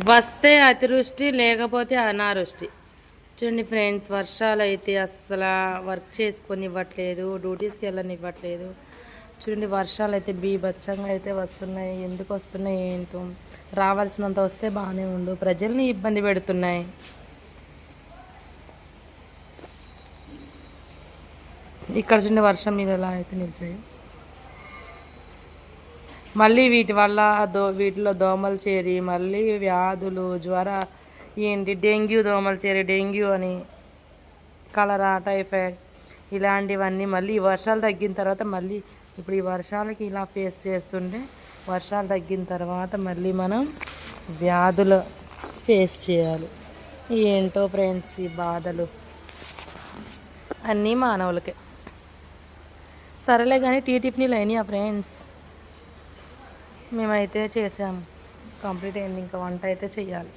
వస్తే అతివృష్టి లేకపోతే అనావృష్టి. చూడండి ఫ్రెండ్స్, వర్షాలు అయితే అస్సలు వర్క్ చేసుకొని ఇవ్వట్లేదు, డ్యూటీస్కి వెళ్ళనివ్వట్లేదు. చూడండి వర్షాలు అయితే బీభత్సంగా అయితే వస్తున్నాయి. ఎందుకు వస్తున్నాయి ఏంటో, రావాల్సినంత వస్తే బాగానే ఉండు, ప్రజల్ని ఇబ్బంది పెడుతున్నాయి. ఇక్కడ చూడండి వర్షం మీద ఎలా అయితే నిలిచాయి. మళ్ళీ వీటి వల్ల వీటిలో దోమలు చేరి మళ్ళీ వ్యాధులు, జ్వర, ఏంటి డెంగ్యూ, దోమలు చేరి డెంగ్యూ అని, కలరా, టైఫాయిడ్ ఇలాంటివన్నీ మళ్ళీ వర్షాలు తగ్గిన తర్వాత మళ్ళీ ఇప్పుడు ఈ వర్షాలకి ఇలా ఫేస్ చేస్తుంటే వర్షాలు తగ్గిన తర్వాత మళ్ళీ మనం వ్యాధులు ఫేస్ చేయాలి. ఏంటో ఫ్రెండ్స్ ఈ బాధలు అన్నీ మానవులకే. సరేలే కానీ టిఫిన్లు అయినాయా ఫ్రెండ్స్? మేమైతే చేసాము, కంప్లీట్ అయింది, ఇంకా వంట అయితే చెయ్యాలి.